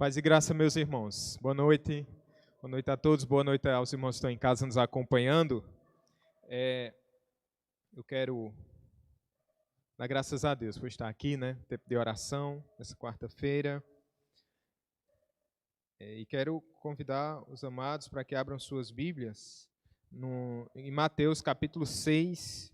Paz e graça, meus irmãos. Boa noite. Boa noite a todos. Boa noite aos irmãos que estão em casa nos acompanhando. Eu quero dar graças a Deus por estar aqui, né? Tempo de oração, nessa quarta-feira. E quero convidar os amados para que abram suas Bíblias em Mateus capítulo 6.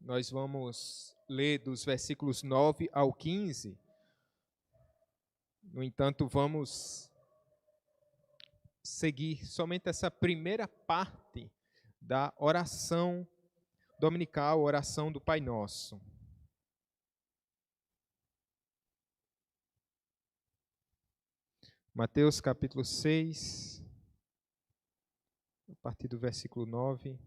Nós vamos ler dos versículos 9 ao 15. No entanto, vamos seguir somente essa primeira parte da oração dominical, oração do Pai Nosso. Mateus capítulo 6, a partir do versículo 9.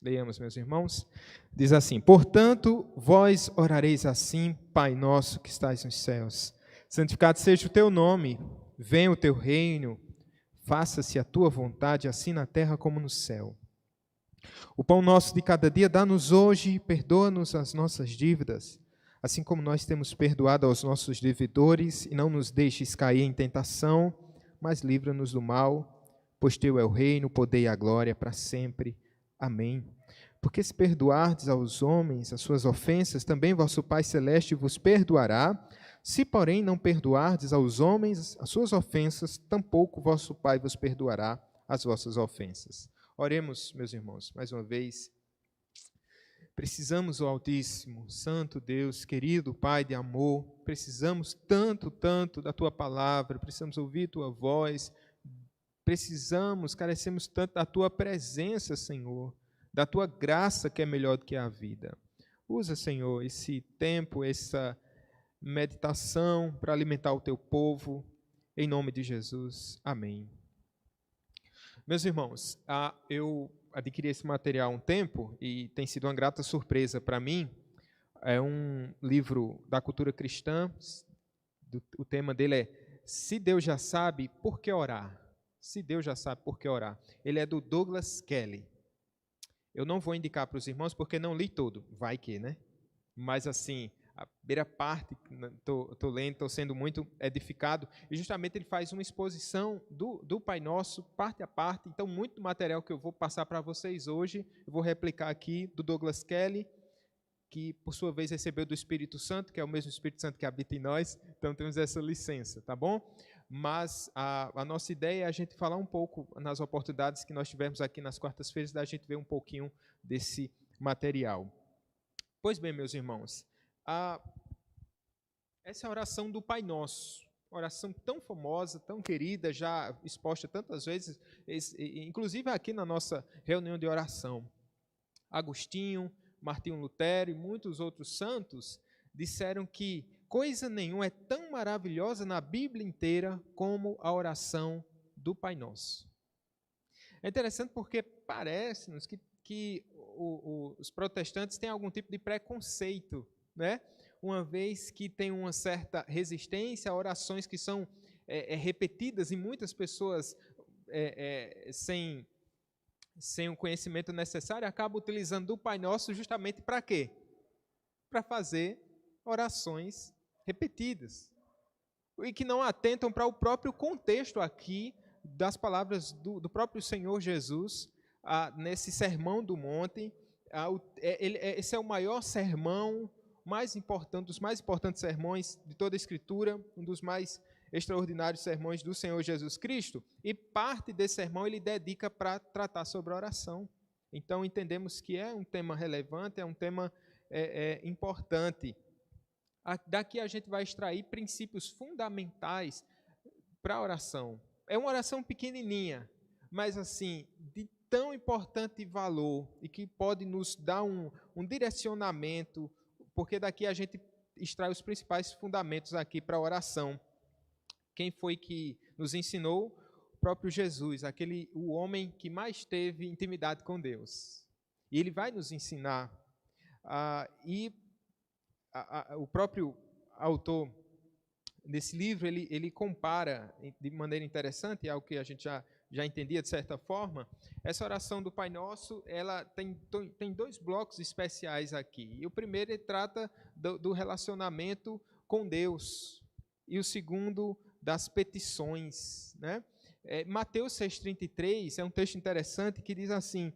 Leiamos, meus irmãos. Diz assim: Portanto, vós orareis assim, Pai nosso que estais nos céus. Santificado seja o teu nome, venha o teu reino, faça-se a tua vontade, assim na terra como no céu. O pão nosso de cada dia dá-nos hoje, e perdoa-nos as nossas dívidas, assim como nós temos perdoado aos nossos devedores, e não nos deixes cair em tentação, mas livra-nos do mal, pois teu é o reino, o poder e a glória para sempre. Amém. Porque se perdoardes aos homens as suas ofensas, também vosso Pai Celeste vos perdoará. Se, porém, não perdoardes aos homens as suas ofensas, tampouco vosso Pai vos perdoará as vossas ofensas. Oremos, meus irmãos, mais uma vez. Precisamos, ó Altíssimo, Santo Deus, querido Pai de amor, precisamos tanto da Tua palavra, precisamos ouvir Tua voz, carecemos tanto da Tua presença, Senhor, da Tua graça que é melhor do que a vida. Usa, Senhor, esse tempo, essa meditação para alimentar o Teu povo, em nome de Jesus. Amém. Meus irmãos, eu adquiri esse material há um tempo e tem sido uma grata surpresa para mim. É um livro da cultura cristã, o tema dele é Se Deus já sabe, por que orar? Se Deus já sabe, por que orar? Ele é do Douglas Kelly. Eu não vou indicar para os irmãos porque não li todo, vai que, né? Mas assim, a primeira parte, estou lendo, estou sendo muito edificado, e justamente ele faz uma exposição do Pai Nosso, parte a parte. Então, muito material que eu vou passar para vocês hoje, eu vou replicar aqui do Douglas Kelly, que por sua vez recebeu do Espírito Santo, que é o mesmo Espírito Santo que habita em nós, então temos essa licença, tá bom? Mas a nossa ideia é a gente falar um pouco nas oportunidades que nós tivemos aqui nas quartas-feiras, da gente ver um pouquinho desse material. Pois bem, meus irmãos, essa é a oração do Pai Nosso, oração tão famosa, tão querida, já exposta tantas vezes, inclusive aqui na nossa reunião de oração. Agostinho, Martinho Lutero e muitos outros santos disseram que coisa nenhuma é tão maravilhosa na Bíblia inteira como a oração do Pai Nosso. É interessante porque parece-nos que os protestantes têm algum tipo de preconceito, né? Uma vez que tem uma certa resistência a orações que são repetidas e muitas pessoas sem o conhecimento necessário acabam utilizando o Pai Nosso justamente para quê? Para fazer orações repetidas e que não atentam para o próprio contexto aqui das palavras do próprio Senhor Jesus nesse Sermão do Monte. Esse é o maior sermão, dos mais importantes sermões de toda a Escritura, um dos mais extraordinários sermões do Senhor Jesus Cristo, e parte desse sermão ele dedica para tratar sobre a oração. Então entendemos que é um tema relevante, é um tema importante. Daqui a gente vai extrair princípios fundamentais para a oração. É uma oração pequenininha, mas assim, de tão importante valor e que pode nos dar um direcionamento, porque daqui a gente extrai os principais fundamentos aqui para a oração. Quem foi que nos ensinou? O próprio Jesus, o homem que mais teve intimidade com Deus. E ele vai nos ensinar. O próprio autor desse livro, ele compara de maneira interessante, algo que a gente já entendia de certa forma. Essa oração do Pai Nosso, ela tem dois blocos especiais aqui. E o primeiro, ele trata do relacionamento com Deus, e o segundo, das petições, né? Mateus 6,33 é um texto interessante que diz assim: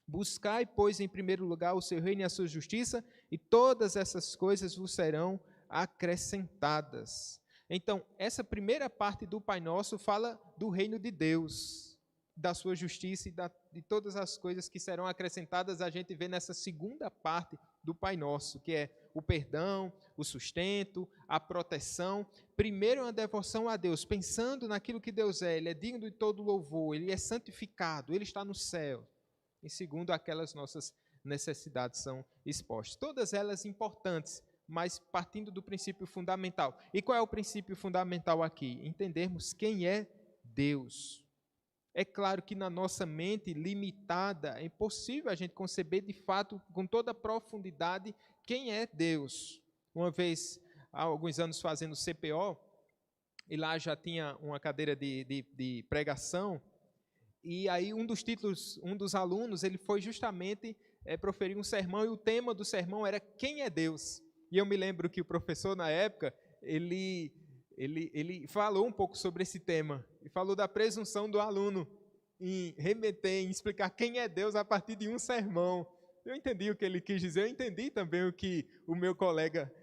buscai, pois, em primeiro lugar o seu reino e a sua justiça, e todas essas coisas vos serão acrescentadas. Então, essa primeira parte do Pai Nosso fala do reino de Deus, da sua justiça e de todas as coisas que serão acrescentadas. A gente vê nessa segunda parte do Pai Nosso, que é o perdão, o sustento, a proteção. Primeiro, uma devoção a Deus, pensando naquilo que Deus é. Ele é digno de todo louvor, Ele é santificado, Ele está no céu. E segundo, aquelas nossas necessidades são expostas. Todas elas importantes, mas partindo do princípio fundamental. E qual é o princípio fundamental aqui? Entendermos quem é Deus. É claro que na nossa mente limitada é impossível a gente conceber de fato, com toda a profundidade, quem é Deus. Uma vez, há alguns anos fazendo CPO, e lá já tinha uma cadeira de pregação, e aí um dos alunos, ele foi justamente proferir um sermão, e o tema do sermão era quem é Deus. E eu me lembro que o professor, na época, ele falou um pouco sobre esse tema, e falou da presunção do aluno em remeter, em explicar quem é Deus a partir de um sermão. Eu entendi o que ele quis dizer, eu entendi também o que o meu colega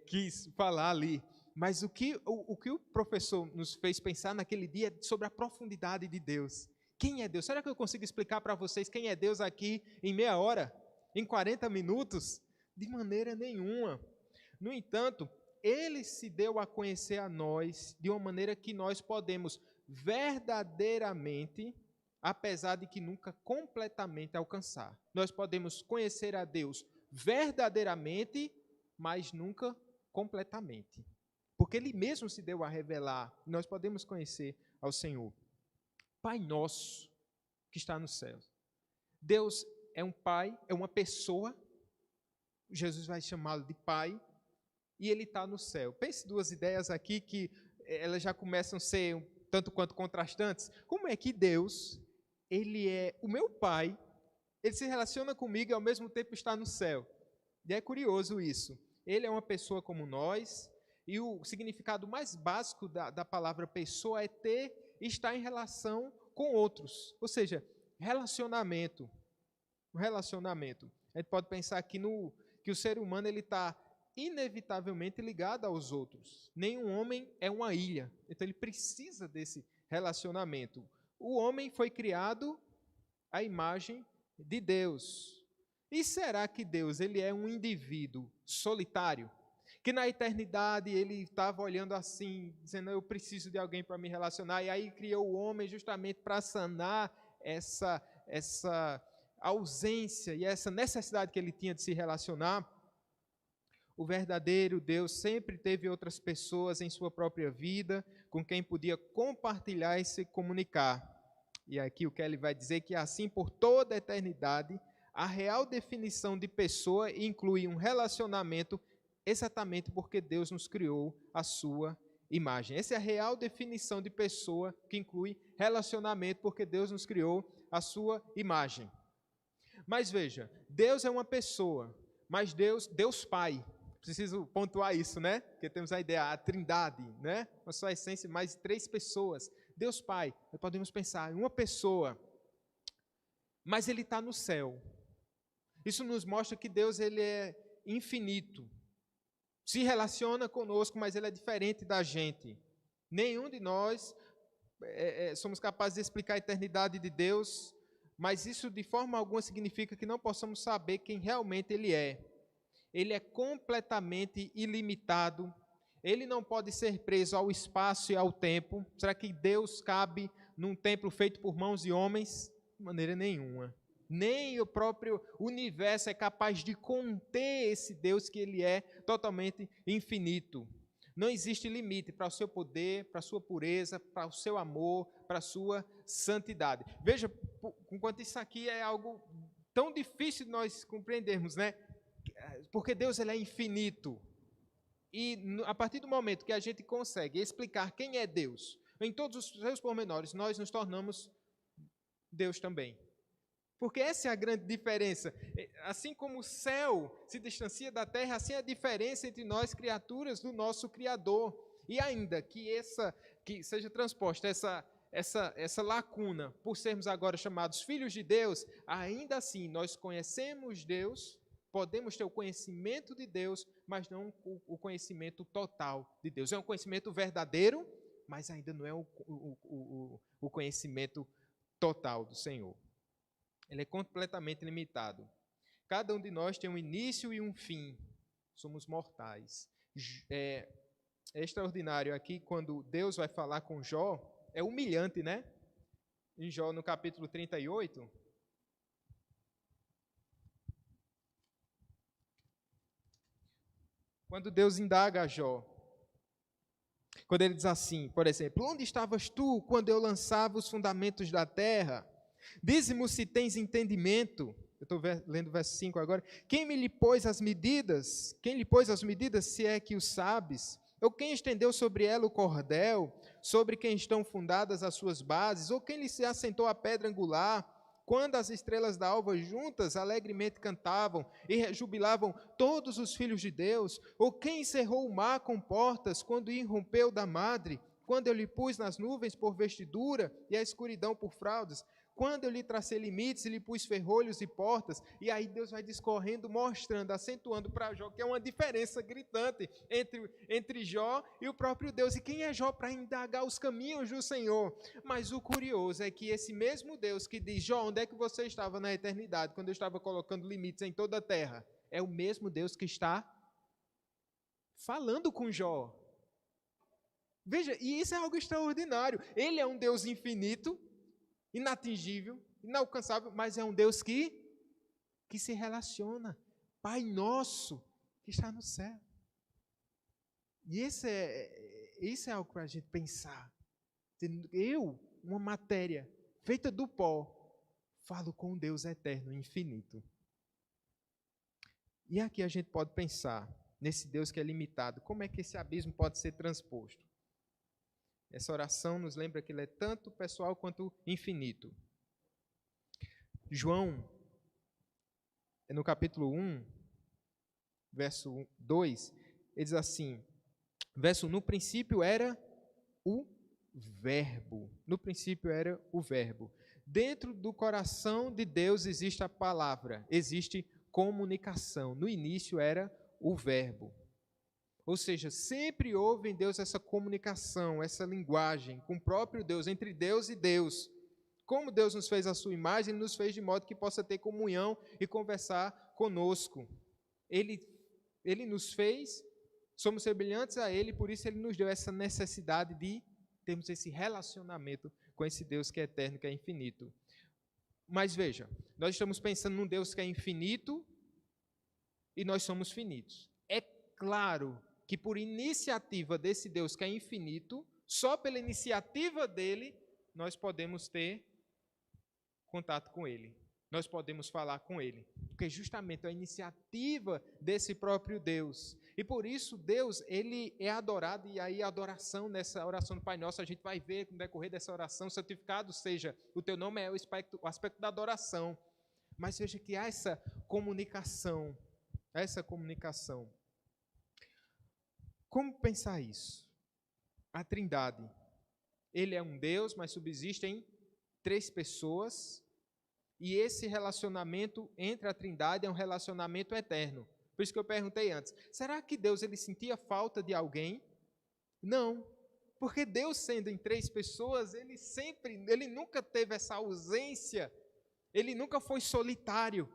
quis falar ali. Mas o que o professor nos fez pensar naquele dia é sobre a profundidade de Deus. Quem é Deus? Será que eu consigo explicar para vocês quem é Deus aqui em meia hora? Em 40 minutos? De maneira nenhuma. No entanto, Ele se deu a conhecer a nós de uma maneira que nós podemos verdadeiramente, apesar de que nunca completamente alcançar. Nós podemos conhecer a Deus verdadeiramente, mas nunca completamente. Porque Ele mesmo se deu a revelar, nós podemos conhecer ao Senhor. Pai nosso que está nos céus. Deus é um Pai, é uma pessoa. Jesus vai chamá-lo de Pai, e Ele está no céu. Pense duas ideias aqui que elas já começam a ser um tanto quanto contrastantes. Como é que Deus, Ele é o meu Pai, Ele se relaciona comigo e ao mesmo tempo está no céu? E é curioso isso. Ele é uma pessoa como nós, e o significado mais básico da palavra pessoa é estar em relação com outros. Ou seja, relacionamento. Um relacionamento. A gente pode pensar aqui que o ser humano está inevitavelmente ligado aos outros. Nenhum homem é uma ilha, então ele precisa desse relacionamento. O homem foi criado à imagem de Deus. E será que Deus ele é um indivíduo solitário? Que na eternidade ele estava olhando assim, dizendo, eu preciso de alguém para me relacionar, e aí criou o homem justamente para sanar essa ausência e essa necessidade que ele tinha de se relacionar. O verdadeiro Deus sempre teve outras pessoas em sua própria vida com quem podia compartilhar e se comunicar. E aqui o Kelly vai dizer que assim por toda a eternidade, a real definição de pessoa inclui um relacionamento exatamente porque Deus nos criou a sua imagem. Essa é a real definição de pessoa, que inclui relacionamento porque Deus nos criou a sua imagem. Mas veja, Deus é uma pessoa, mas Deus Pai. Preciso pontuar isso, né? Porque temos a ideia, a trindade, né? A sua essência, mais 3 pessoas. Deus Pai, nós podemos pensar em uma pessoa, mas Ele está no céu. Isso nos mostra que Deus ele é infinito. Se relaciona conosco, mas Ele é diferente da gente. Nenhum de nós somos capazes de explicar a eternidade de Deus, mas isso de forma alguma significa que não possamos saber quem realmente Ele é. Ele é completamente ilimitado, Ele não pode ser preso ao espaço e ao tempo. Será que Deus cabe num templo feito por mãos de homens? De maneira nenhuma. Nem o próprio universo é capaz de conter esse Deus que Ele é totalmente infinito. Não existe limite para o seu poder, para a sua pureza, para o seu amor, para a sua santidade. Veja, enquanto isso aqui é algo tão difícil de nós compreendermos, né? Porque Deus ele é infinito. E a partir do momento que a gente consegue explicar quem é Deus, em todos os seus pormenores, nós nos tornamos Deus também. Porque essa é a grande diferença. Assim como o céu se distancia da terra, assim é a diferença entre nós, criaturas do nosso Criador. E ainda que seja transposta essa lacuna, por sermos agora chamados filhos de Deus, ainda assim nós conhecemos Deus, podemos ter o conhecimento de Deus, mas não o conhecimento total de Deus. É um conhecimento verdadeiro, mas ainda não é o conhecimento total do Senhor. Ele é completamente limitado. Cada um de nós tem um início e um fim. Somos mortais. É extraordinário aqui, quando Deus vai falar com Jó, é humilhante, né? Em Jó, no capítulo 38, quando Deus indaga a Jó, quando ele diz assim, por exemplo, onde estavas tu quando eu lançava os fundamentos da terra? Dize-me se tens entendimento. Eu estou lendo o verso 5 agora. Quem lhe pôs as medidas, se é que o sabes? Ou quem estendeu sobre ela o cordel, sobre quem estão fundadas as suas bases? Ou quem lhe se assentou a pedra angular? Quando as estrelas da alva juntas alegremente cantavam e rejubilavam todos os filhos de Deus? Ou quem encerrou o mar com portas quando irrompeu da madre? Quando eu lhe pus nas nuvens por vestidura e a escuridão por fraldas? Quando eu lhe tracei limites e lhe pus ferrolhos e portas? E aí Deus vai discorrendo, mostrando, acentuando para Jó que é uma diferença gritante entre Jó e o próprio Deus. E quem é Jó para indagar os caminhos do Senhor? Mas o curioso é que esse mesmo Deus que diz, Jó, onde é que você estava na eternidade, quando eu estava colocando limites em toda a terra? É o mesmo Deus que está falando com Jó. Veja, e isso é algo extraordinário. Ele é um Deus infinito, inatingível, inalcançável, mas é um Deus que se relaciona. Pai nosso que está no céu. E isso é algo para a gente pensar. Eu, uma matéria feita do pó, falo com um Deus eterno, infinito. E aqui a gente pode pensar nesse Deus que é limitado. Como é que esse abismo pode ser transposto? Essa oração nos lembra que ele é tanto pessoal quanto infinito. João, no capítulo 1, verso 2, ele diz assim, verso 1, no princípio era o Verbo. No princípio era o Verbo. Dentro do coração de Deus existe a palavra, existe comunicação. No início era o Verbo. Ou seja, sempre houve em Deus essa comunicação, essa linguagem com o próprio Deus, entre Deus e Deus. Como Deus nos fez a sua imagem, Ele nos fez de modo que possa ter comunhão e conversar conosco. Ele nos fez, somos semelhantes a Ele, por isso Ele nos deu essa necessidade de termos esse relacionamento com esse Deus que é eterno, que é infinito. Mas veja, nós estamos pensando num Deus que é infinito e nós somos finitos. É claro que por iniciativa desse Deus que é infinito, só pela iniciativa dele, nós podemos ter contato com ele. Nós podemos falar com ele. Porque justamente é a iniciativa desse próprio Deus. E por isso Deus, ele é adorado, e aí a adoração nessa oração do Pai Nosso, a gente vai ver no decorrer dessa oração, santificado seja o teu nome, é o aspecto da adoração. Mas veja que há essa comunicação. Como pensar isso? A Trindade. Ele é um Deus, mas subsistem 3 pessoas, e esse relacionamento entre a Trindade é um relacionamento eterno. Por isso que eu perguntei antes, será que Deus ele sentia falta de alguém? Não, porque Deus sendo em 3 pessoas, ele nunca teve essa ausência, ele nunca foi solitário,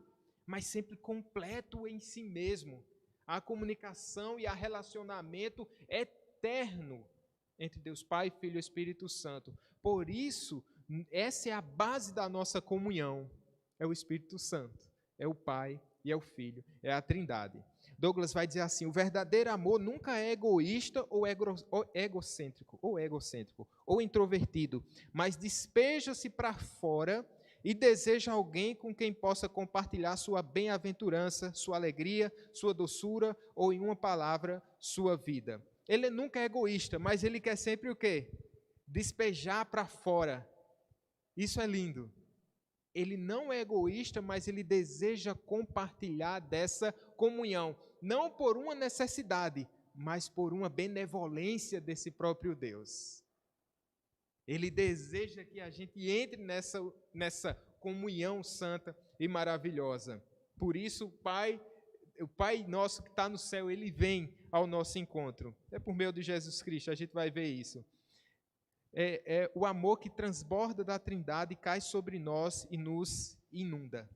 mas sempre completo em si mesmo. A comunicação e o relacionamento eterno entre Deus Pai, Filho e Espírito Santo. Por isso, essa é a base da nossa comunhão. É o Espírito Santo, é o Pai e é o Filho, é a Trindade. Douglas vai dizer assim, o verdadeiro amor nunca é egoísta ou egocêntrico, ou introvertido, mas despeja-se para fora e deseja alguém com quem possa compartilhar sua bem-aventurança, sua alegria, sua doçura ou, em uma palavra, sua vida. Ele nunca é egoísta, mas ele quer sempre o quê? Despejar para fora. Isso é lindo. Ele não é egoísta, mas ele deseja compartilhar dessa comunhão, não por uma necessidade, mas por uma benevolência desse próprio Deus. Ele deseja que a gente entre nessa comunhão santa e maravilhosa. Por isso, o Pai nosso que está no céu, ele vem ao nosso encontro. É por meio de Jesus Cristo, a gente vai ver isso. É o amor que transborda da Trindade, cai sobre nós e nos inunda.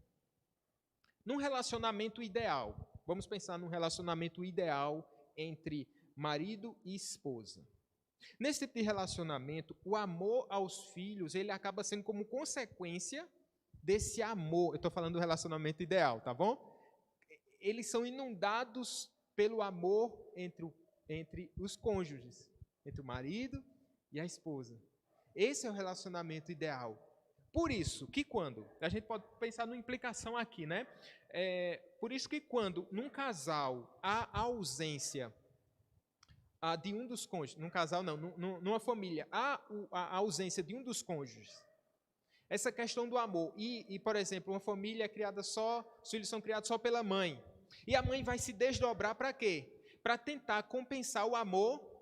Num relacionamento ideal, vamos pensar num relacionamento ideal entre marido e esposa. Nesse tipo de relacionamento, o amor aos filhos, ele acaba sendo como consequência desse amor. Eu estou falando do relacionamento ideal, tá bom? Eles são inundados pelo amor entre os cônjuges, entre o marido e a esposa. Esse é o relacionamento ideal. Por isso que quando, a gente pode pensar numa implicação aqui, né? Por isso que quando num casal há ausência de um dos cônjuges, num casal não, numa família, há a ausência de um dos cônjuges, essa questão do amor, por exemplo, uma família é criada só, os filhos são criados só pela mãe, e a mãe vai se desdobrar para quê? Para tentar compensar o amor,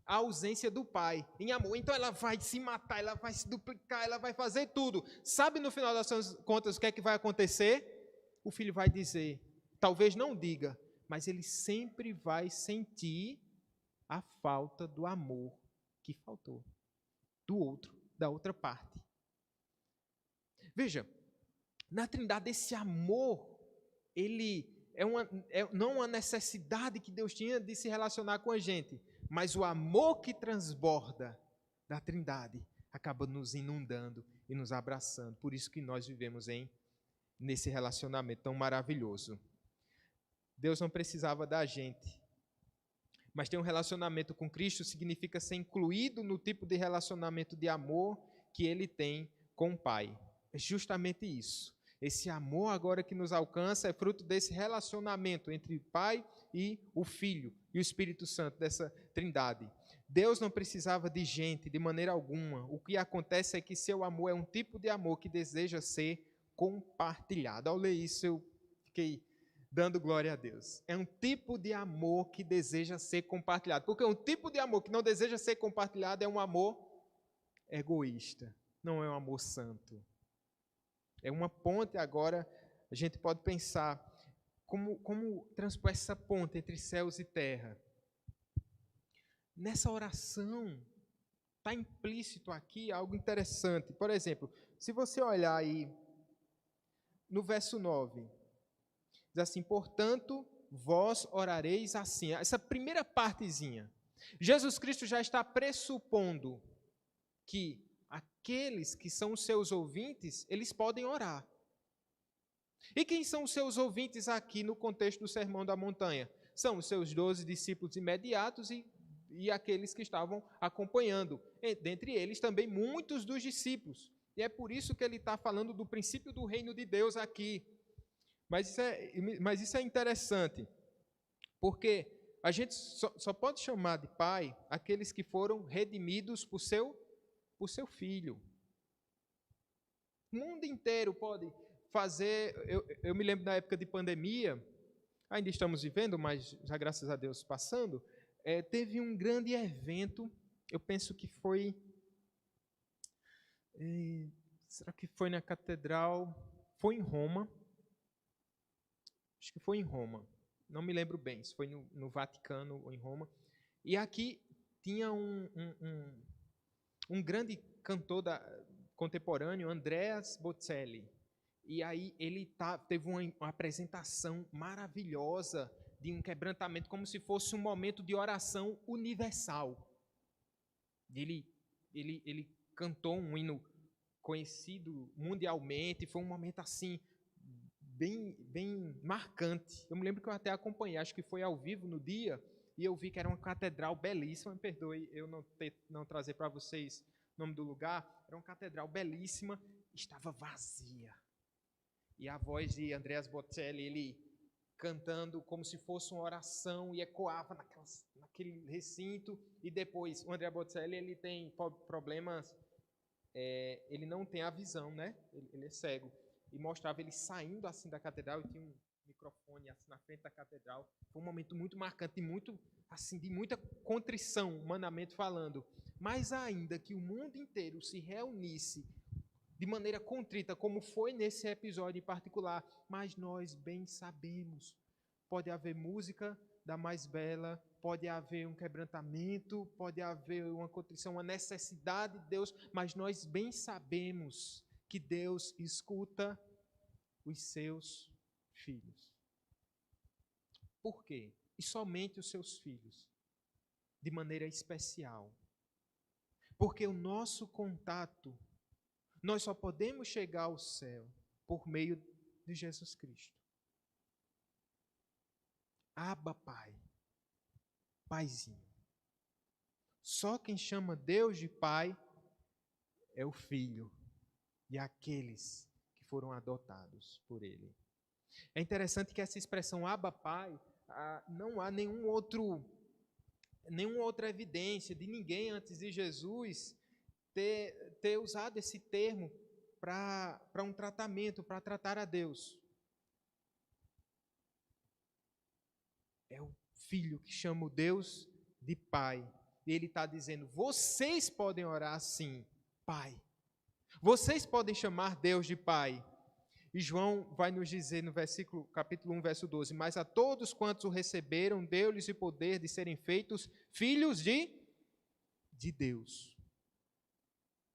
a ausência do pai, em amor. Então ela vai se matar, ela vai se duplicar, ela vai fazer tudo. Sabe no final das contas o que é que vai acontecer? O filho vai dizer, talvez não diga, mas ele sempre vai sentir a falta do amor que faltou, do outro, da outra parte. Veja, na Trindade esse amor, ele não uma necessidade que Deus tinha de se relacionar com a gente, mas o amor que transborda da Trindade acaba nos inundando e nos abraçando. Por isso que nós vivemos nesse relacionamento tão maravilhoso. Deus não precisava da gente, mas ter um relacionamento com Cristo significa ser incluído no tipo de relacionamento de amor que Ele tem com o Pai. É justamente isso. Esse amor agora que nos alcança é fruto desse relacionamento entre o Pai e o Filho e o Espírito Santo, dessa Trindade. Deus não precisava de gente de maneira alguma. O que acontece é que seu amor é um tipo de amor que deseja ser compartilhado. Ao ler isso, eu fiquei dando glória a Deus. É um tipo de amor que deseja ser compartilhado. Porque um tipo de amor que não deseja ser compartilhado é um amor egoísta. Não é um amor santo. É uma ponte agora, a gente pode pensar como transpor essa ponte entre céus e terra. Nessa oração está implícito aqui algo interessante. Por exemplo, se você olhar aí no verso 9, diz assim, portanto, vós orareis assim. Essa primeira partezinha, Jesus Cristo já está pressupondo que aqueles que são os seus ouvintes, eles podem orar. E quem são os seus ouvintes aqui no contexto do Sermão da Montanha? São os seus 12 discípulos imediatos e aqueles que estavam acompanhando. E, dentre eles também muitos dos discípulos. E é por isso que ele está falando do princípio do reino de Deus aqui. Mas isso é interessante, porque a gente só pode chamar de pai aqueles que foram redimidos por seu filho. O mundo inteiro pode fazer. Eu me lembro da época de pandemia, ainda estamos vivendo, mas já graças a Deus passando, teve um grande evento, eu penso que foi. Será que foi na catedral? Foi em Roma. Acho que foi em Roma. Não me lembro bem, se foi no Vaticano ou em Roma. E aqui tinha um grande cantor contemporâneo, Andreas Bocelli. E aí ele teve uma apresentação maravilhosa de um quebrantamento, como se fosse um momento de oração universal. Ele cantou um hino conhecido mundialmente, foi um momento assim, bem marcante. Eu me lembro que eu até acompanhei, acho que foi ao vivo no dia, e eu vi que era uma catedral belíssima, me perdoe eu não trazer para vocês o nome do lugar, era uma catedral belíssima, estava vazia. E a voz de Andreas Bocelli, ele cantando como se fosse uma oração e ecoava naquele recinto. E depois, o Andrea Bocelli, ele tem problemas, ele não tem a visão, né? Ele é cego. E mostrava ele saindo assim da catedral e tinha um microfone assim na frente da catedral. Foi um momento muito marcante, muito assim, de muita contrição, humanamente falando. Mas ainda que o mundo inteiro se reunisse de maneira contrita, como foi nesse episódio em particular, mas nós bem sabemos, pode haver música da mais bela, pode haver um quebrantamento, pode haver uma contrição, uma necessidade de Deus, mas nós bem sabemos que Deus escuta os seus filhos. Por quê? E somente os seus filhos, de maneira especial. Porque o nosso contato, nós só podemos chegar ao céu por meio de Jesus Cristo. Abba, Pai. Paizinho. Só quem chama Deus de Pai é o Filho e aqueles que foram adotados por Ele. É interessante que essa expressão Abba, Pai, não há nenhuma outra evidência de ninguém antes de Jesus ter usado esse termo para um tratamento, para tratar a Deus. É o Filho que chama o Deus de Pai. E ele está dizendo, vocês podem orar assim, Pai. Vocês podem chamar Deus de Pai. E João vai nos dizer no capítulo 1, verso 12, mas a todos quantos o receberam, deu-lhes o poder de serem feitos filhos de Deus.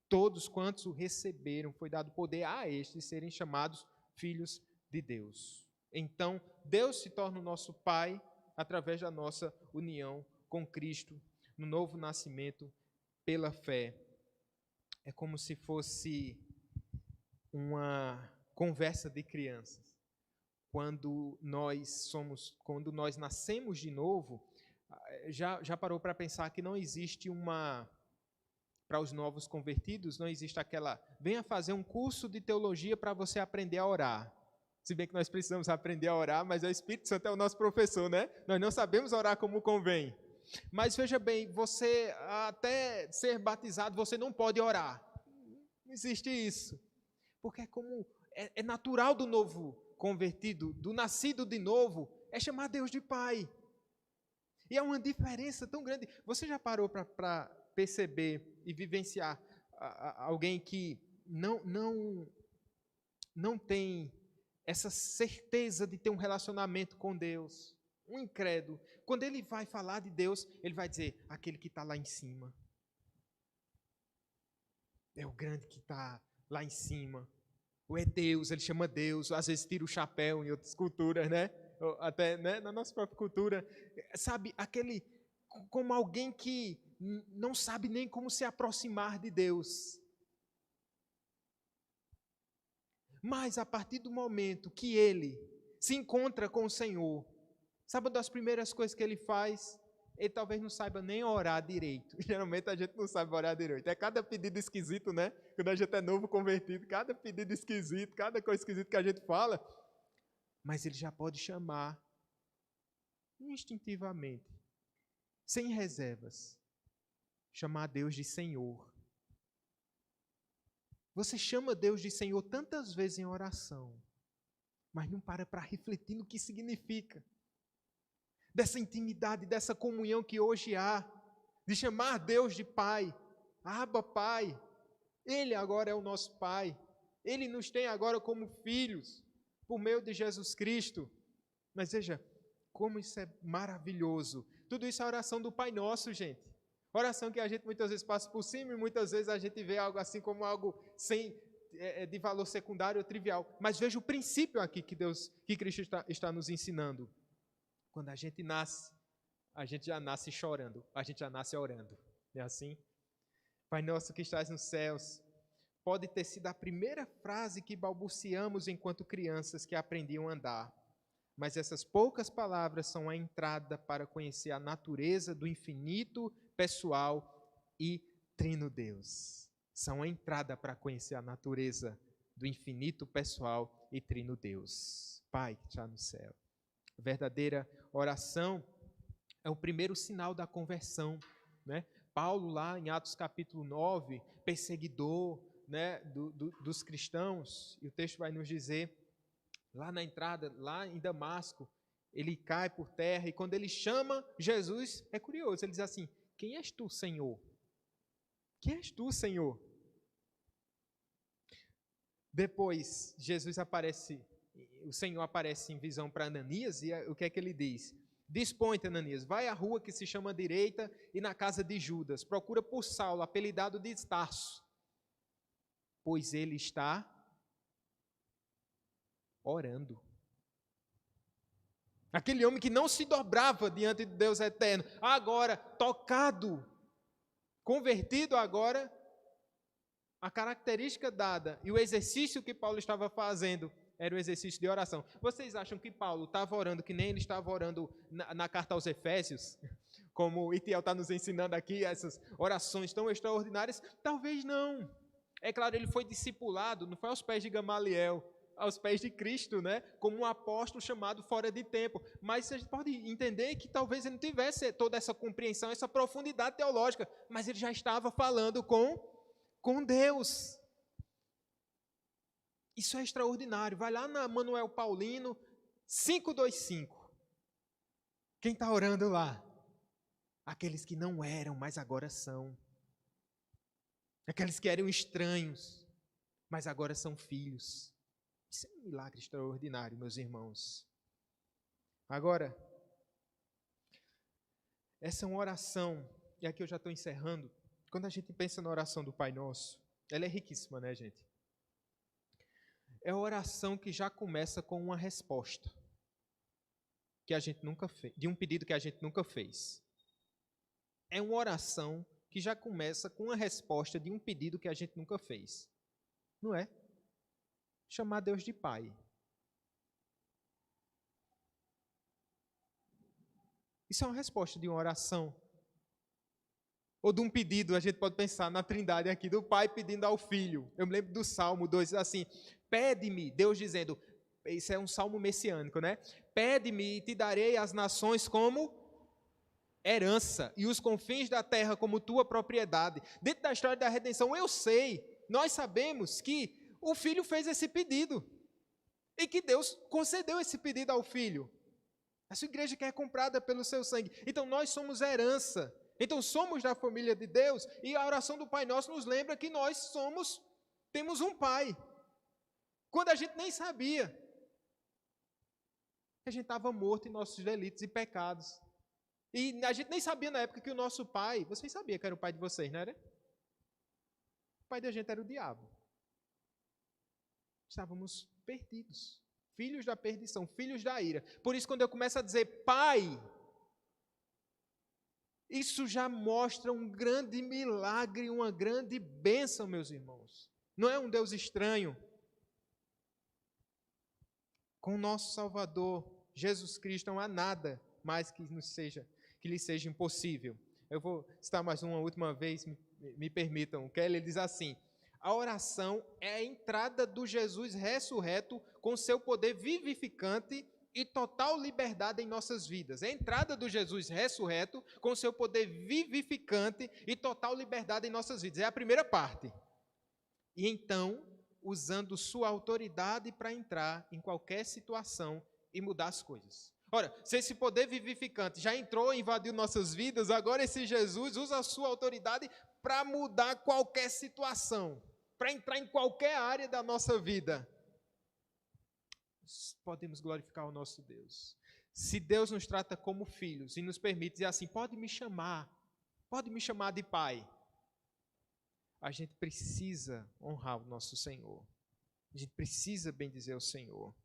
Todos quantos o receberam, foi dado poder a estes serem chamados filhos de Deus. Então, Deus se torna o nosso Pai através da nossa união com Cristo, no novo nascimento pela fé. É como se fosse uma conversa de crianças. Quando nós nascemos de novo, já parou para pensar que não existe para os novos convertidos, não existe aquela, venha fazer um curso de teologia para você aprender a orar. Se bem que nós precisamos aprender a orar, mas o Espírito Santo é o nosso professor, né? Nós não sabemos orar como convém. Mas veja bem, você até ser batizado, você não pode orar. Não existe isso. Porque é natural do novo convertido, do nascido de novo, é chamar Deus de Pai. E é uma diferença tão grande. Você já parou para perceber e vivenciar alguém que não tem essa certeza de ter um relacionamento com Deus, um incrédulo? Quando ele vai falar de Deus, ele vai dizer, aquele que está lá em cima. É o grande que está lá em cima. Ou é Deus, ele chama Deus, às vezes tira o chapéu em outras culturas, né? Ou até, né? Na nossa própria cultura. Sabe, como alguém que não sabe nem como se aproximar de Deus. Mas a partir do momento que ele se encontra com o Senhor, sabe uma das primeiras coisas que ele faz? Ele talvez não saiba nem orar direito. Geralmente a gente não sabe orar direito. É cada pedido esquisito, né? Quando a gente é novo convertido, cada pedido esquisito, cada coisa esquisita que a gente fala. Mas ele já pode chamar instintivamente, sem reservas, chamar Deus de Senhor. Você chama Deus de Senhor tantas vezes em oração, mas não para refletir no que significa. Dessa intimidade, dessa comunhão que hoje há, de chamar Deus de Pai, Abba, Pai. Ele agora é o nosso Pai. Ele nos tem agora como filhos, por meio de Jesus Cristo. Mas veja, como isso é maravilhoso. Tudo isso é a oração do Pai Nosso, gente. Oração que a gente muitas vezes passa por cima e muitas vezes a gente vê algo assim como algo de valor secundário ou trivial. Mas veja o princípio aqui que Cristo está nos ensinando. Quando a gente nasce, a gente já nasce chorando, a gente já nasce orando. Não é assim? Pai nosso que estás nos céus, pode ter sido a primeira frase que balbuciamos enquanto crianças que aprendiam a andar. Mas essas poucas palavras são a entrada para conhecer a natureza do infinito, pessoal e trino Deus. São a entrada para conhecer a natureza do infinito pessoal e trino Deus, Pai que está no céu. A verdadeira oração é o primeiro sinal da conversão, né? Paulo, lá em Atos capítulo 9, perseguidor, né, dos cristãos, e o texto vai nos dizer, lá na entrada, lá em Damasco, ele cai por terra, e quando ele chama Jesus, é curioso, ele diz assim: quem és tu, Senhor? Quem és tu, Senhor? Depois, Jesus aparece, o Senhor aparece em visão para Ananias, e o que é que ele diz? Dispõe-te, Ananias, vai à rua que se chama Direita e na casa de Judas, procura por Saulo, apelidado de Tarso, pois ele está orando. Aquele homem que não se dobrava diante de Deus eterno, agora tocado, convertido agora, a característica dada e o exercício que Paulo estava fazendo era o exercício de oração. Vocês acham que Paulo estava orando que nem ele estava orando na carta aos Efésios? Como o Itiel está nos ensinando aqui, essas orações tão extraordinárias? Talvez não. É claro, ele foi discipulado, não foi aos pés de Gamaliel, aos pés de Cristo, né? Como um apóstolo chamado fora de tempo. Mas a gente pode entender que talvez ele não tivesse toda essa compreensão, essa profundidade teológica, mas ele já estava falando com Deus. Isso é extraordinário. Vai lá na Manuel Paulino 525. Quem está orando lá? Aqueles que não eram, mas agora são. Aqueles que eram estranhos, mas agora são filhos. Isso é um milagre extraordinário, meus irmãos. Agora, essa é uma oração, e aqui eu já estou encerrando. Quando a gente pensa na oração do Pai Nosso, ela é riquíssima, né, gente? É a oração que já começa com uma resposta que a gente nunca fez, de um pedido que a gente nunca fez. É uma oração que já começa com uma resposta de um pedido que a gente nunca fez. Não é? Chamar Deus de Pai. Isso é uma resposta de uma oração. Ou de um pedido, a gente pode pensar na trindade aqui, do Pai pedindo ao Filho. Eu me lembro do Salmo 2, assim, pede-me, Deus dizendo, isso é um salmo messiânico, né? Pede-me e te darei as nações como herança e os confins da terra como tua propriedade. Dentro da história da redenção, eu sei, nós sabemos que o Filho fez esse pedido e que Deus concedeu esse pedido ao Filho. A sua igreja que é comprada pelo seu sangue. Então nós somos herança. Então somos da família de Deus e a oração do Pai Nosso nos lembra que nós temos um Pai. Quando a gente nem sabia que a gente estava morto em nossos delitos e pecados. E a gente nem sabia na época que o nosso pai, vocês sabiam que era o pai de vocês, não era? O pai da gente era o diabo. Estávamos perdidos, filhos da perdição, filhos da ira. Por isso, quando eu começo a dizer Pai, isso já mostra um grande milagre, uma grande bênção, meus irmãos. Não é um Deus estranho. Com o nosso Salvador, Jesus Cristo, não há nada mais que lhe seja impossível. Eu vou citar mais uma última vez, me permitam. Kelly diz assim: a oração é a entrada do Jesus ressurreto com seu poder vivificante e total liberdade em nossas vidas. É a entrada do Jesus ressurreto com seu poder vivificante e total liberdade em nossas vidas. É a primeira parte. E então, usando sua autoridade para entrar em qualquer situação e mudar as coisas. Ora, se esse poder vivificante já entrou e invadiu nossas vidas, agora esse Jesus usa a sua autoridade para mudar qualquer situação, para entrar em qualquer área da nossa vida. Podemos glorificar o nosso Deus. Se Deus nos trata como filhos e nos permite dizer assim, pode me chamar de Pai, a gente precisa honrar o nosso Senhor. A gente precisa bendizer o Senhor.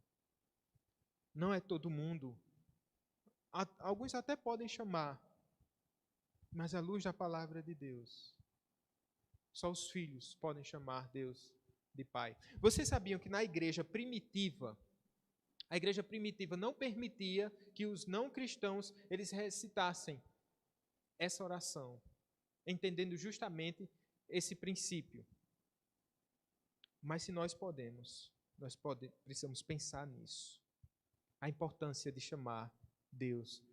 Não é todo mundo. Alguns até podem chamar, mas à luz da palavra de Deus, só os filhos podem chamar Deus de Pai. Vocês sabiam que na igreja primitiva, a igreja primitiva não permitia que os não cristãos eles recitassem essa oração, entendendo justamente esse princípio. Mas se nós precisamos pensar nisso. A importância de chamar Deus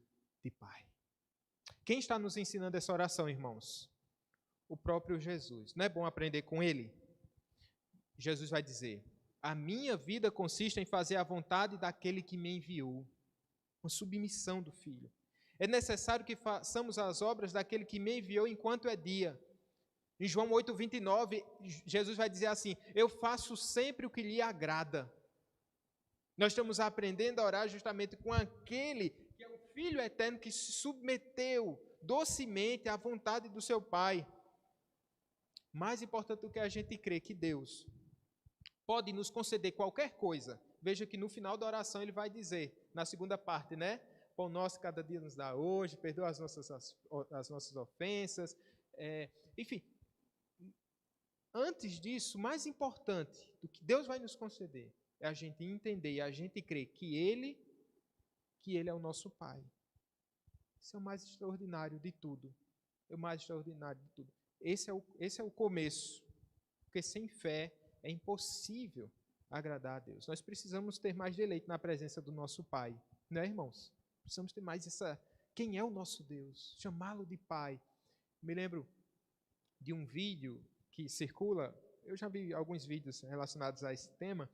de Pai. Quem está nos ensinando essa oração, irmãos? O próprio Jesus. Não é bom aprender com ele? Jesus vai dizer: a minha vida consiste em fazer a vontade daquele que me enviou. Uma submissão do Filho. É necessário que façamos as obras daquele que me enviou enquanto é dia. Em João 8:29, Jesus vai dizer assim: eu faço sempre o que lhe agrada. Nós estamos aprendendo a orar justamente com aquele que é o Filho eterno que se submeteu docemente à vontade do seu Pai. Mais importante do que a gente crer que Deus pode nos conceder qualquer coisa. Veja que no final da oração ele vai dizer, na segunda parte, né? Pão nosso cada dia nos dá hoje, perdoa as nossas ofensas. Enfim, antes disso, mais importante do que Deus vai nos conceder é a gente entender e a gente crer que Ele é o nosso Pai. Isso é o mais extraordinário de tudo. É o mais extraordinário de tudo. Esse é o começo. Porque sem fé é impossível agradar a Deus. Nós precisamos ter mais deleite na presença do nosso Pai. Não é, irmãos? Precisamos ter mais quem é o nosso Deus? Chamá-lo de Pai. Me lembro de um vídeo que circula, eu já vi alguns vídeos relacionados a esse tema,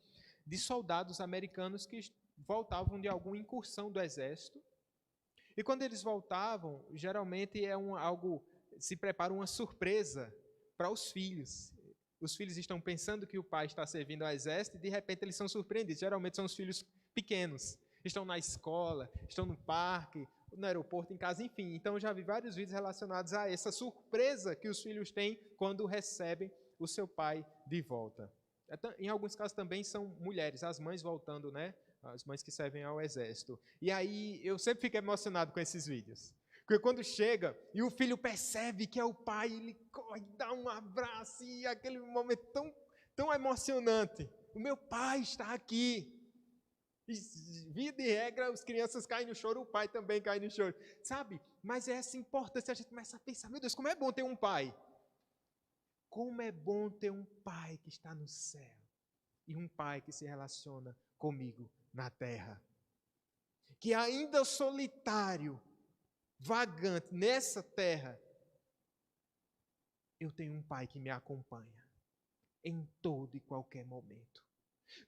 de soldados americanos que voltavam de alguma incursão do exército. E quando eles voltavam, geralmente se prepara uma surpresa para os filhos. Os filhos estão pensando que o pai está servindo ao exército e de repente eles são surpreendidos. Geralmente são os filhos pequenos. Estão na escola, estão no parque, no aeroporto, em casa, enfim. Então, eu já vi vários vídeos relacionados a essa surpresa que os filhos têm quando recebem o seu pai de volta. Em alguns casos também são mulheres, as mães voltando, né? As mães que servem ao exército. E aí, eu sempre fico emocionado com esses vídeos. Porque quando chega e o filho percebe que é o pai, ele corre, dá um abraço e aquele momento tão emocionante. O meu pai está aqui. E, via de regra, as crianças caem no choro, o pai também cai no choro. Sabe? Mas é essa importância, a gente começa a pensar, meu Deus, como é bom ter um pai. Como é bom ter um pai que está no céu. E um pai que se relaciona comigo na terra. Que ainda solitário, vagante nessa terra, eu tenho um pai que me acompanha em todo e qualquer momento.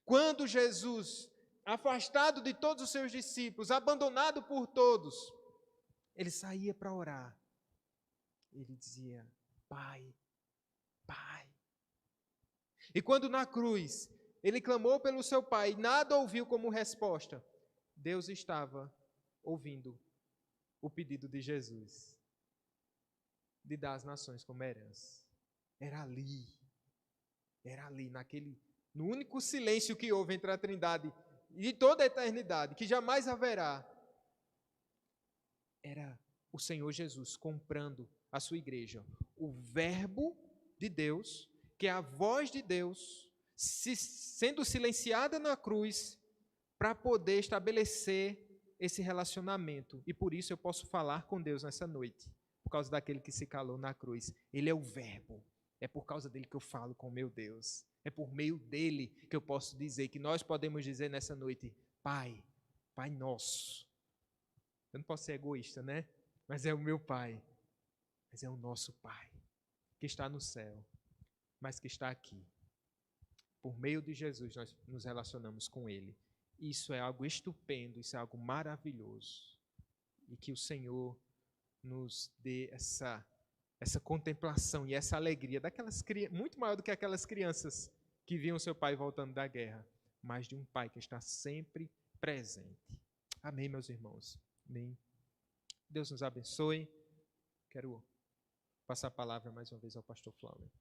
Quando Jesus, afastado de todos os seus discípulos, abandonado por todos, ele saía para orar. Ele dizia: Pai, Pai. E quando na cruz ele clamou pelo seu Pai e nada ouviu como resposta, Deus estava ouvindo o pedido de Jesus de dar as nações como herança. Era ali, no único silêncio que houve entre a Trindade e toda a eternidade, que jamais haverá, era o Senhor Jesus comprando a sua igreja. O Verbo de Deus, que é a voz de Deus, sendo silenciada na cruz para poder estabelecer esse relacionamento. E por isso eu posso falar com Deus nessa noite, por causa daquele que se calou na cruz. Ele é o Verbo. É por causa dele que eu falo com o meu Deus. É por meio dele que eu posso dizer, que nós podemos dizer nessa noite: Pai, Pai nosso. Eu não posso ser egoísta, né? Mas é o meu Pai. Mas é o nosso Pai, que está no céu, mas que está aqui. Por meio de Jesus, nós nos relacionamos com Ele. Isso é algo estupendo, isso é algo maravilhoso. E que o Senhor nos dê essa contemplação e essa alegria, muito maior do que aquelas crianças que viam seu pai voltando da guerra, mas de um pai que está sempre presente. Amém, meus irmãos? Amém. Deus nos abençoe. Quero passar a palavra mais uma vez ao pastor Flávio.